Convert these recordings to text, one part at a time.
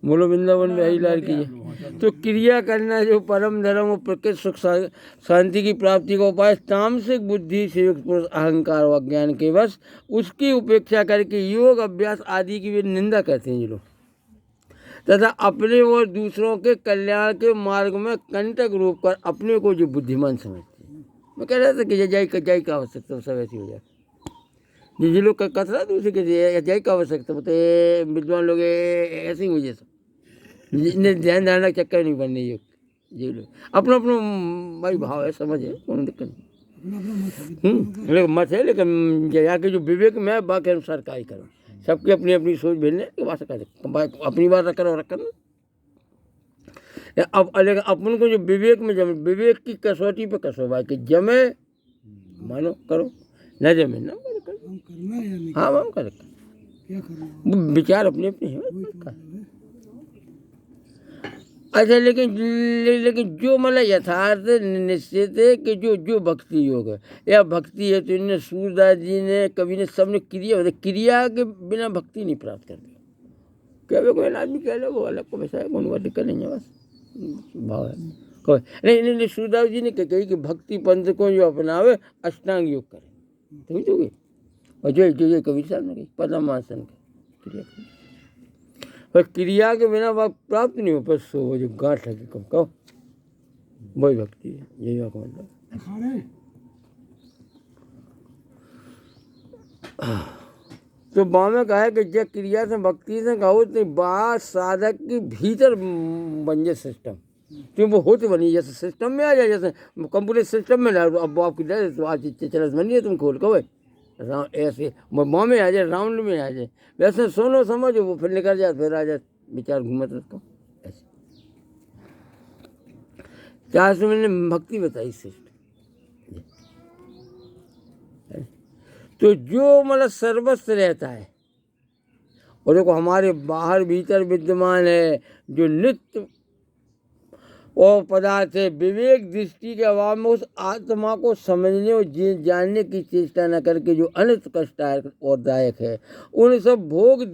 बोलो वृंदावन में हरी लाल की है। तो क्रिया करना जो परम धर्म और प्रकृति सुख शांति की प्राप्ति का उपाय, तामसिक बुद्धि से युक्त पुरुष अहंकार व ज्ञान के वश उसकी उपेक्षा करके योग अभ्यास आदि की वे निंदा करते हैं ये लोग, तथा अपने और दूसरों के कल्याण के मार्ग में कंटक रूप कर अपने को जो बुद्धिमान समझते हैं। मैं कह रहा था कि जय का आवश्यकता सब ऐसी हो जाए, जी लोग कथरा दूसरे के जय का आवश्यकता बताए विद्वान लोग ऐसे ही मुझे सब ध्यान धारणा का चक्कर नहीं बनने योग जी लोग अपना अपना भाई भाव है, समझ है, कौन दिक्कत नहीं। मत है, लेकिन जाके जो विवेक में बाकी अनुसार कार्य करो, सबकी अपनी अपनी सोच भेजने के बात कर अपनी बात रखकर अब लेकिन अपन को जो विवेक में जमे, विवेक की कसौटी पे कसो भाई कि जमे मानो करो, न जमे ना करो। हाँ हम कर विचार अपने अपने हैं। अच्छा लेकिन जो मतलब यथार्थ निश्चित है कि जो भक्ति योग है या भक्ति है, तो इन्हें सूरदास जी ने कवि ने सबने क्रिया के बिना भक्ति नहीं प्राप्त करते। क्या कोई आदमी कह लो वो अलग को वैसा है, कौन बात दिक्कत नहीं है, बस भाव है कोई नहीं। सूरदास जी ने कही कि भक्ति पंथ को जो अपनावे अष्टांग योग करे, समझोगे। और जो कबीर साहब ने कही पद्मासन के क्रिया, पर क्रिया के बिना वह प्राप्त नहीं हो, पर सो वो जो गांठ लगी कब कहो वही भक्ति है, यही बात मतलब। तो बामे कहा है कि जब क्रिया से भक्ति से कहो तो बाहर साधक के भीतर बन जाए सिस्टम, तो वो होती बनी जैसे सिस्टम में आ जाए, जैसे कंप्यूटर सिस्टम में ना अब आपकी तो आज चरस बनी है, तुम खोल कहो ऐसे में आ जाए, राउंड में आ जाए, वैसे सोनो समझो वो फिर निकल जाए, फिर आ जाए विचार घूमत उसको ऐसे। चार सौ मैंने भक्ति बताई सिस्टम। तो जो मतलब सर्वस्व रहता है, और देखो हमारे बाहर भीतर विद्यमान है जो नित्य और पदार्थ है, विवेक दृष्टि के अभाव में उस आत्मा को समझने और जानने की चेष्टा न करके जो अनित कष्टदायक और दायक है, उन सब भोग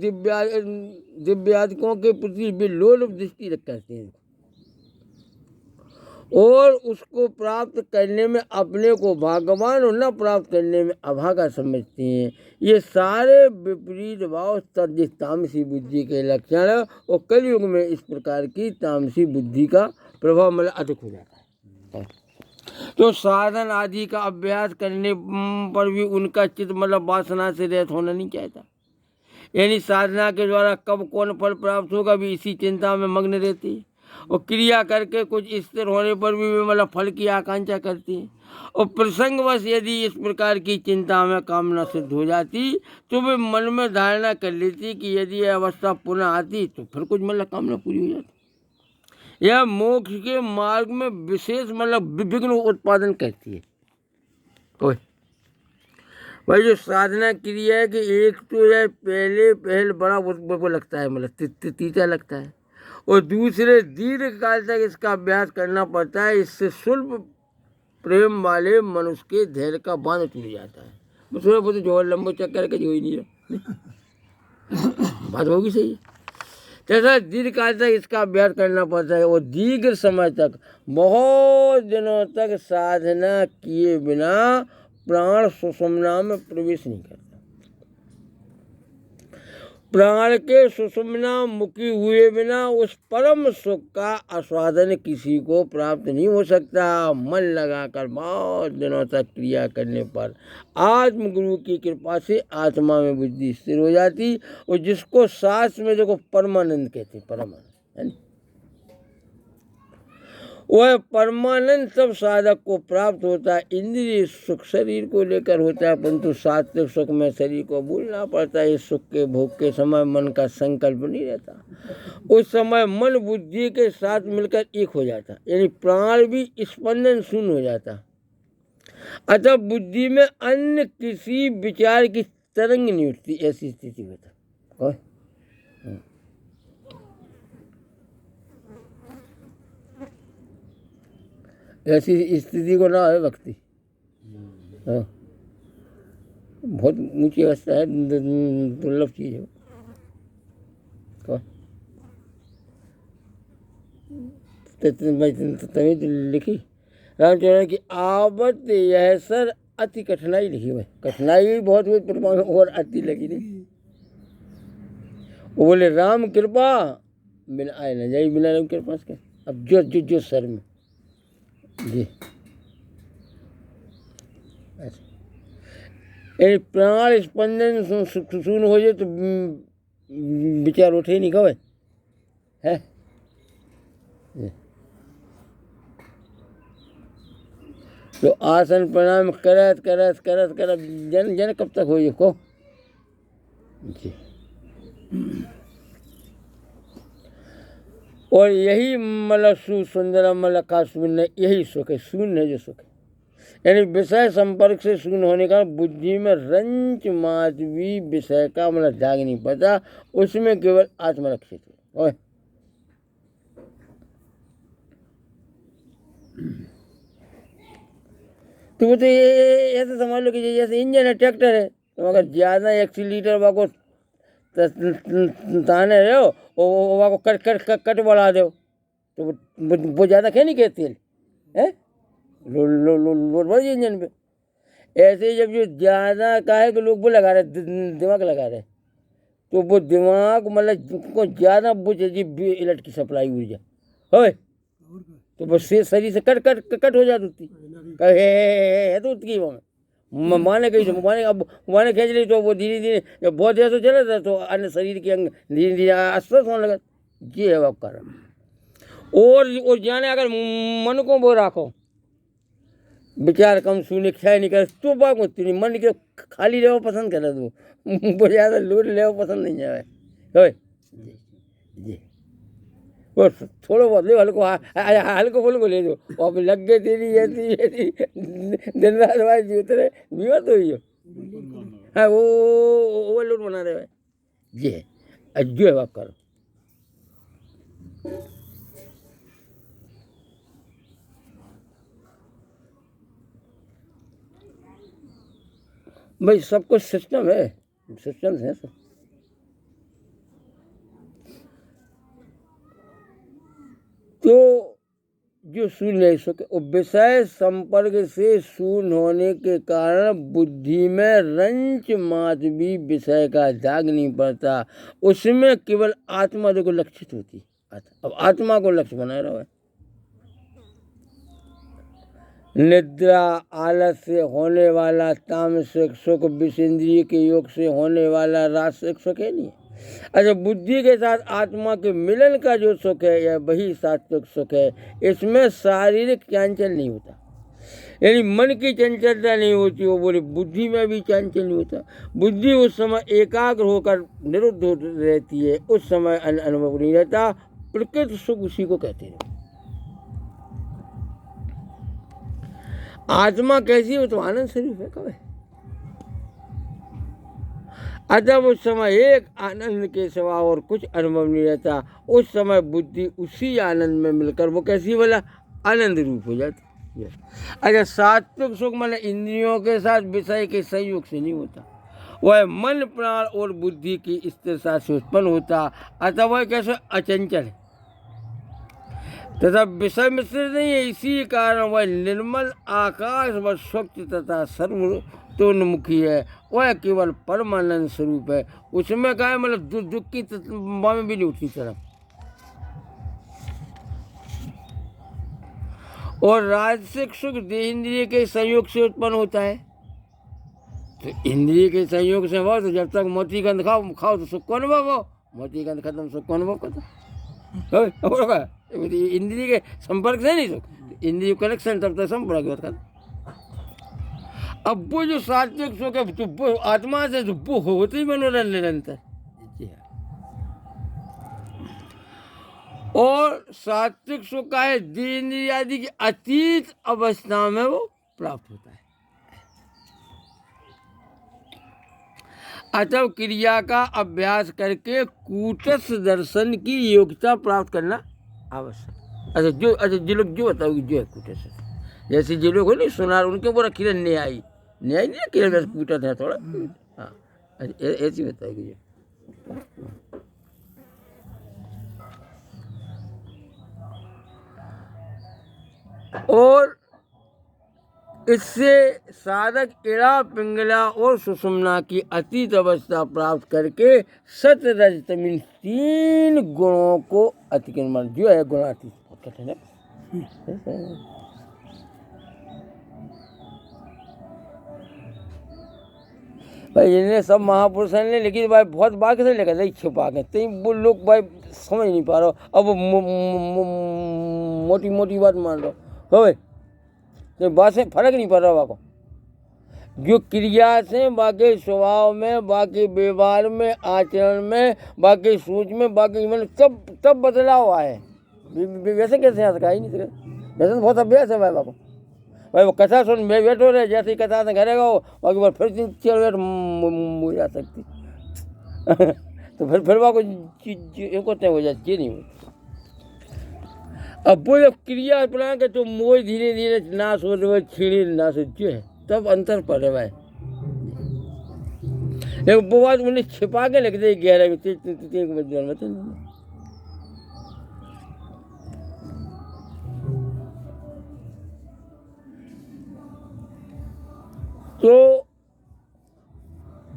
दिव्यादिकों के प्रति वे लोलुप दृष्टि करते हैं और उसको प्राप्त करने में अपने को भाग्यवान और न प्राप्त करने में अभागा समझते हैं। ये सारे विपरीत भाव तद तामसी बुद्धि के लक्षण है, और कलयुग में इस प्रकार की तामसी बुद्धि का प्रभाव मतलब अधिक हो जाता है। तो साधन आदि का अभ्यास करने पर भी उनका चित्त मतलब वासना से रहित होना नहीं चाहता, यानी साधना के द्वारा कब कौन फल प्राप्त होगा भी इसी चिंता में मग्न रहती है, और क्रिया करके कुछ स्थिर होने पर भी वे मतलब फल की आकांक्षा करती है, और प्रसंगवश यदि इस प्रकार की चिंता में कामना सिद्ध हो जाती तो वे मन में धारणा कर लेती कि यदि यह अवस्था पुनः आती तो फिर कुछ मतलब कामना पूरी हो जाती। यह मोक्ष के मार्ग में विशेष मतलब विघ्न उत्पादन करती है। कोई भाई जो साधना क्रिया है कि एक तो यह पहल बड़ा वो लगता है, मतलब तीता लगता है, और दूसरे दीर्घ काल तक इसका अभ्यास करना पड़ता है। इससे सुलभ प्रेम वाले मनुष्य के धैर्य का बांध टूट जाता है। मैं थोड़ा बहुत जो लंबो चक्कर के जो ही नहीं बात होगी सही है। जैसा दीर्घ काल तक इसका अभ्यास करना पड़ता है, और दीर्घ समय तक बहुत दिनों तक साधना किए बिना प्राण सुषुम्ना में प्रवेश नहीं करता। प्राण के सुषुम्ना मुखी हुए बिना उस परम सुख का आस्वादन किसी को प्राप्त नहीं हो सकता। मन लगाकर बहुत दिनों तक क्रिया करने पर आत्मगुरु की कृपा से आत्मा में बुद्धि स्थिर हो जाती, और जिसको शास्त्र में देखो परमानंद कहते हैं, परमानंद है ना, वह परमानंद सब साधक को प्राप्त होता है। इंद्रिय सुख शरीर को लेकर होता है, परंतु सात्विक सुख में शरीर को भूलना पड़ता है। इस सुख के भोग के समय मन का संकल्प नहीं रहता, उस समय मन बुद्धि के साथ मिलकर एक हो जाता, यानी प्राण भी स्पंदन शून्य हो जाता। अतः बुद्धि में अन्य किसी विचार की तरंग नहीं उठती, ऐसी स्थिति होता। ऐसी स्थिति को ना है भक्ति। हाँ बहुत ऊंची अवस्था है, दुर्लभ चीज है। तभी तो लिखी रामचरण की आवत यह सर अति कठिनाई लिखी हुई, कठिनाई भी बहुत हुई परमाणु और अति लगी नहीं। वो बोले राम कृपा बिना आए न जाए, बिना राम कृपा के। अब जो जो जो सर में जी ऐसे प्राण स्पंदन सुन हो जाए तो विचार उठे नहीं कवे है। तो आसन प्रणाम करत करत करत करत जन जन कब तक हो ये को जी। और यही मतलब सुंदरम मतलब का शून्य, यही सुख है, शून्य है जो सुख है। यानी विषय संपर्क से शून्य होने का बुद्धि में रंच मात भी विषय का मतलब जाग नहीं पता, उसमें केवल आत्मरक्षित है। तो वो तो ये ऐसे समझ लो कि जैसे इंजन है, ट्रैक्टर है, तो अगर ज़्यादा एक्सीलीटर वाको ताने रहे हो वो वाको कट कट कट कट बढ़ा दो तो वो ज़्यादा खे नहीं के तेल है, लोड बढ़ जाए इंजन पे। ऐसे ही जब जो ज़्यादा का है कि लोग वो लगा रहे दिमाग लगा रहे, तो वो दिमाग मतलब को ज़्यादा वो चाहिए इलेक्ट की सप्लाई ऊर्जा हो, तो बस शरीर से कट कट कट हो जाती है तो उसकी वो माने कही तो माने अब माने खींच ली तो वो धीरे धीरे जब बहुत देर से चले तो अन्य शरीर के अंग धीरे धीरे अस्वस्थ होने लगा। ये है वो कारण। और जाने अगर मन को वो राखो विचार कम सुने क्षय नहीं करे तो बात होती नहीं, मन के खाली रहो पसंद करे तो वो ज़्यादा लूट ले पसंद नहीं जाए जी जी। वो थोड़ा बहुत ले हल्को हल्को फुल्को ले दो अब लग गए तेरी ऐसी दिन रात भाई जी उतरे बीमा तो ही हो। हाँ वो लूट बना रहे जी है जो है बात करो। भाई सब कुछ सिस्टम है, सिस्टम है सब। तो जो शून्य सुख विषय संपर्क से शून्य होने के कारण बुद्धि में रंच मात्र भी विषय का जाग नहीं पड़ता, उसमें केवल आत्मा देखो लक्षित होती। अब आत्मा को लक्ष्य बनाए रहो। निद्रा आलस से होने वाला तामसिक सुख विषेंद्रिय के योग से होने वाला रासिक सुख है नहीं। अच्छा बुद्धि के साथ आत्मा के मिलन का जो सुख है यह वही सात्विक सुख है। इसमें शारीरिक चांचल नहीं होता, यानी मन की चंचलता नहीं होती। वो बोले बुद्धि में भी चांचल नहीं होता। बुद्धि उस समय एकाग्र होकर निरुद्ध रहती है, उस समय अनुभव नहीं रहता। प्रकृति सुख उसी को कहते हैं। आत्मा कैसी हो तो आनंद स्वरूप है कब। जब उस समय एक आनंद के सिवा और कुछ अनुभव नहीं रहता, उस समय बुद्धि उसी आनंद में मिलकर वो कैसी बोला आनंद रूप हो जाती है। अच्छा सात्विक सुख मतलब इंद्रियों के साथ विषय के संयोग से नहीं होता, वह मन प्राण और बुद्धि की स्थिरता से उत्पन्न होता। अतः वह कैसे अचंचल है तथा विषय मिश्रित नहीं है। इसी कारण वह निर्मल आकाश व स्वच्छ तथा सर्वतोन्मुखी है। वह केवल परमानंद स्वरूप है। उसमें क्या है मतलब दुख की में भी नहीं उठती तरफ। और राजसिक सुख देह इंद्रिय के संयोग से उत्पन्न होता है। तो इंद्रिय के संयोग से हो तो जब तक मोती गंध खाओ तो सुख को अनुभव हो, मोती गंध खत्म सुख को अनुभव करता। इंद्रिय के संपर्क से नहीं सुख, इंद्रिय कनेक्शन तब तक संपर्क होता। अब वो जो सात्विक सुख है तो वो आत्मा से तो वो होते ही मनोरंजन निरंतर। और सात्विक सुख का है देह इंद्रिय आदि की अतीत अवस्था में वो प्राप्त होता है। अतः क्रिया का अभ्यास करके कूटस्थ दर्शन की योग्यता प्राप्त करना आवश्यक। अच्छा जो लोग जो बताओगे जो है कूटस्थ, जैसे जो लोग हो नहीं सुनार उनके पूरा किरण न्यायी न्याय नहीं किरण बस कूटस्थ है थोड़ा। हाँ ऐसी बताओगी जो और इससे साधक इड़ा पिंगला और सुषुम्ना की अतीत अवस्था प्राप्त करके सत रज तमिल 3 गुणों को अतिक्रमण जो है गुणातीत कठिन है। भाई इन्हें सब महापुरुषों ने लेकिन भाई बहुत बाकी से लेकर नहीं छिपा के तो वो लोग भाई समझ नहीं पा रहे। अब मोटी मोटी बात मान लो हो भाई तो बात से फर्क नहीं पड़ रहा वाको जो क्रिया से बाकी स्वभाव में बाकी व्यवहार में आचरण में बाकी सोच में बाकी मैंने सब बदलाव आए। वैसे कैसे आ सका ही नहीं सके वैसे तो बहुत अभ्यास है भाई बाको भाई वो कथा सुन मैं बैठो रहे जैसे कथा से घरे गो बाकी बार फिर चल बैठ मुझे आ सकती तो फिर वाको एक होते हो जाती नहीं हो। अब वो जब क्रिया अपना के तो मोह धीरे धीरे नाश हो रहे छीड़ी नाश जो है तब अंतर पड़े भाई। लेकिन वो बात उन्हें छिपा के रख दे गहराई में तो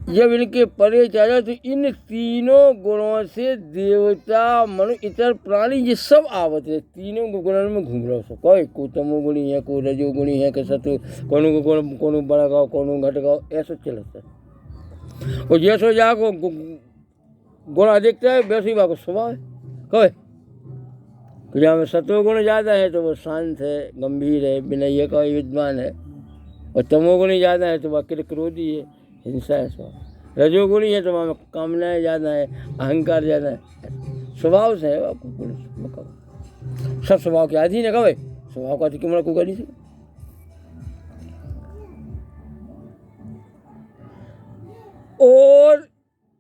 जब इनके परे चला तो इन तीनों गुणों से देवता मनुष्य इतर प्राणी ये सब आवत है। तीनों गुणों में घूम रहा हो कोई तमोगुणी है कोई रजोगुणी है कि सत्व कोनो बड़ा गाँव कोनो घट गाँव ऐसा चलता है। और जैसो जाको गुण अधिकता है वैसे ही बाको स्वभाव है कोई जहाँ में सत्व गुण ज़्यादा है तो वो शांत है गंभीर है विनय का विद्वान है। और तमोगुणी ज़्यादा है तो वह क्रोधी है हिंसा है स्वभाव। रजोगुणी है तो वहाँ कामनाएं ज़्यादा है अहंकार ज़्यादा है स्वभाव से है आपको सब स्वभाव के आधीन है कभी स्वभाव का अतिक्रमण को कर नहीं सके। और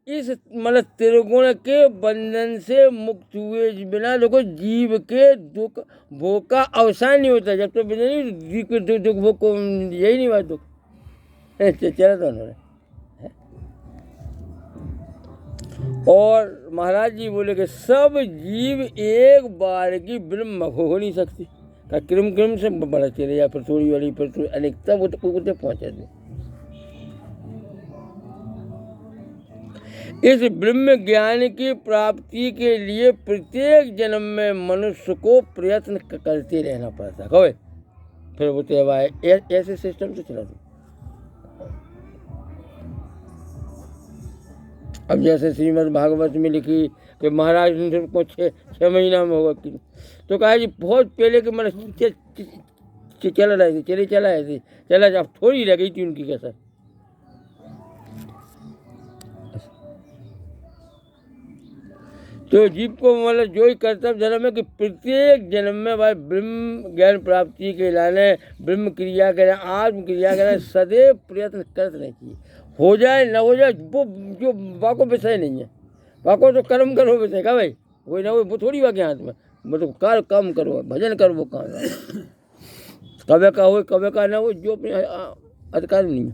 इस मतलब त्रिगुण के बंधन से मुक्त हुए बिना देखो जीव के दुख भोग का अवसान नहीं होता जब तक जीव के दुख भोग को यही नहीं बात दुख चला तो उन्होंने। और महाराज जी बोले कि सब जीव एक बार की ब्रह्म हो नहीं सकती का क्रम से बड़ा चले या फिर थोड़ी वाली फिर अनेकता वो तो पहुँचा दे। इस ब्रह्म ज्ञान की प्राप्ति के लिए प्रत्येक जन्म में मनुष्य को प्रयत्न करते रहना पड़ता है फिर वो तो ऐसे सिस्टम से चला दो। अब जैसे श्रीमद् भागवत में लिखी कि महाराज को 6 महीना में होगा कि तो कहा जी बहुत पहले के मतलब चला रहे थे चला अब थोड़ी रह गई थी उनकी कसर। तो जीव को मतलब जो ही कर्तव्य जन्म है कि प्रत्येक जन्म में भाई ब्रह्म ज्ञान प्राप्ति के लाने ब्रह्म क्रिया के आत्म क्रिया के सदैव प्रयत्न करते रहना चाहिए। हो जाए न हो जाए वो जो वाको विषय नहीं है वाको तो कर्म करो विषय का भाई वही ना वो थोड़ी वाके हाथ में मतलब कार्य कम करो भजन करो वो काम कवे का हो कवे का ना हो जो अपने अधिकार नहीं है।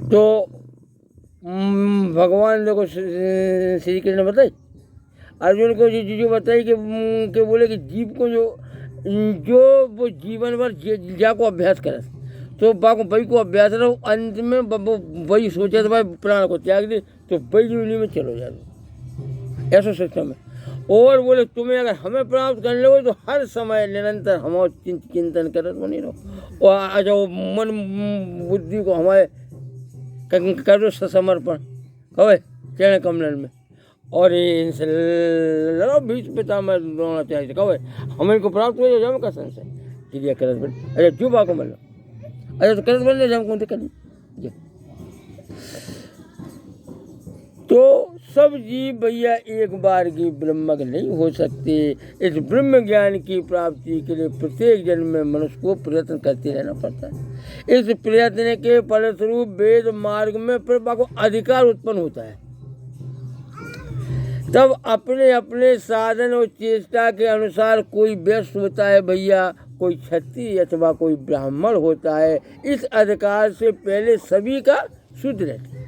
तो भगवान देखो श्री कृष्ण बताई अर्जुन को जो बताई कि बोले कि जीव को जो वो जीवन भर जा को अभ्यास करे तो बाको वही को अभ्यास रहो अंत में वो वही सोचे तो भाई प्राण को त्याग दे तो वही जीवनी में चलो जाओ ऐसा सिस्टम है। और बोले तुम्हें अगर हमें प्राप्त कर लो तो हर समय निरंतर हम चिंतन करत बनी रहो और जो मन बुद्धि को हमारे करो समर्पण कहे चरण कमलन में और इनसे लड़ो बीच पिता में रोना चाहिए कहे हम इनको प्राप्त हो जाओ का संशय क्रिया करत बन अच्छा जो बाको मन लो अच्छा तो करत बन जाओ कौन दिक्कत नहीं। तो सब जीव भैया एक बार की ब्रह्मज्ञ नहीं हो सकते। इस ब्रह्म ज्ञान की प्राप्ति के लिए प्रत्येक जन्म में मनुष्य को प्रयत्न करते रहना पड़ता है। इस प्रयत्न के फलस्वरूप वेद मार्ग में फिर को अधिकार उत्पन्न होता है। तब अपने अपने साधन और चेष्टा के अनुसार कोई वैश्य होता है भैया कोई क्षत्रिय अथवा कोई ब्राह्मण होता है। इस अधिकार से पहले सभी का शुद्ध रहता है।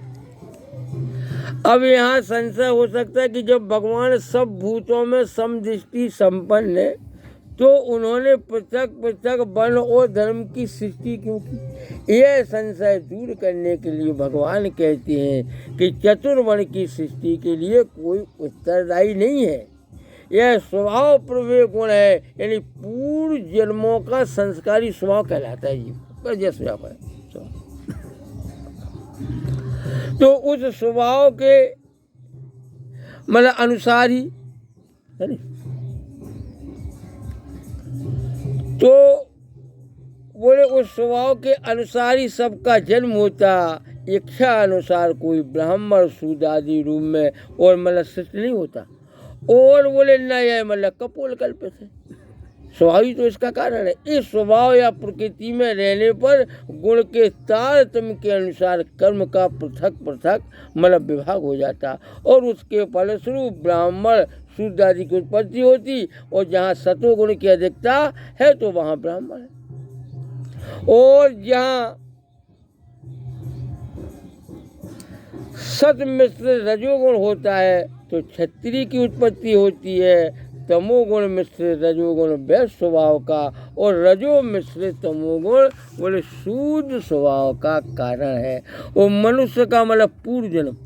अब यहाँ संशय हो सकता है कि जब भगवान सब भूतों में समदृष्टि संपन्न है तो उन्होंने पृथक पृथक वर्ण और धर्म की सृष्टि क्यों की? यह संशय दूर करने के लिए भगवान कहते हैं कि चतुर्वर्ण की सृष्टि के लिए कोई उत्तरदायी नहीं है। यह स्वभाव प्रवेश गुण है, यानी पूर्व जन्मों का संस्कारी स्वभाव कहलाता है जीव, जैसे स्वभाव है। तो उस स्वभाव के मतलब अनुसार ही है नहीं? तो बोले उस स्वभाव के अनुसार ही सबका जन्म होता। इच्छा अनुसार कोई ब्राह्मण शूद्र आदि रूप में और मतलब सृष्टि नहीं होता। और बोले न यह मतलब कपोल कल्पित है, स्वभाव ही तो इसका कारण है। इस स्वभाव या प्रकृति में रहने पर गुण के तारतम्य के अनुसार कर्म का पृथक पृथक मतलब विभाग हो जाता और उसके फलस्वरूप ब्राह्मण शूद्र आदि की उत्पत्ति होती। और जहाँ सतोगुण की अधिकता है तो वहाँ ब्राह्मण है, और जहाँ सत मिश्र रजोगुण होता है तो क्षत्रिय की उत्पत्ति होती है। तमोगुण मिश्र रजोगुण वैश्य स्वभाव का और रजो मिश्र तमोगुण बोले शूद्र स्वभाव का कारण है। और मनुष्य का मतलब पूर्व जन्म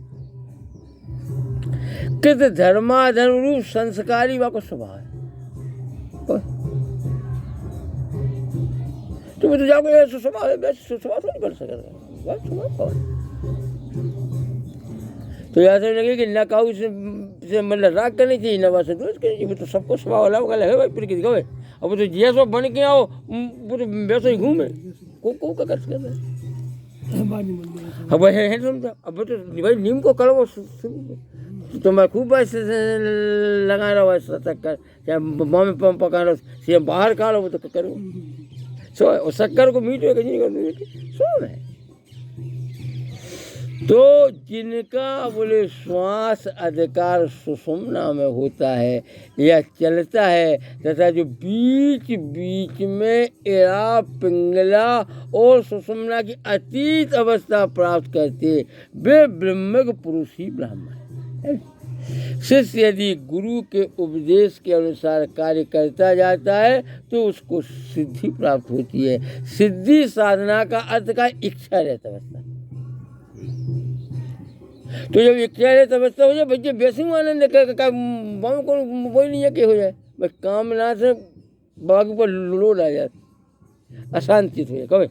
कित धर्माधर्म रूप संस्कारी वा का स्वभाव है। तुम्हें तो जाओगे ऐसा स्वभाव है, वैसे स्वभाव तो नहीं कर सकता। तो ऐसा लगे कि न काऊ से मतलब राग करनी चाहिए, न बस दोष करनी चाहिए। तो सबको स्वभाव अलग अलग है भाई, प्रकृति का है। अब वो तो जैसा बन के आओ वो तो वैसा ही घूमे को का कर सकते हैं। अब है समझा। अब तो भाई नीम को करो तो मैं खूब ऐसे लगा रहा हूँ ऐसा तक कर, चाहे माँ में पंप पका रहा हो, बाहर खा लो वो तो करो। सो शक्कर को मीठे नहीं कर सो है। तो जिनका बोले श्वास अधिकार सुषुम्ना में होता है या चलता है तथा जो बीच बीच में एड़ा पिंगला और सुषुम्ना की अतीत अवस्था प्राप्त करते वे ब्रह्मज्ञ पुरुष ही ब्राह्मण है। शिष्य यदि गुरु के उपदेश के अनुसार कार्य करता जाता है तो उसको सिद्धि प्राप्त होती है। सिद्धि साधना का अर्थ का इच्छा रहता अवस्था। तो जब इच्छा रहता अवस्था हो जाए बच्चे वैसे आनंद वही नहीं है कि हो जाए बस कामना से बाग पर लोड आ जाए, अशांति हो जाए कभी।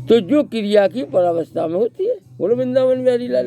तो जो क्रिया की परावस्था में होती है। बोलो वृंदावन बिहारी लाल।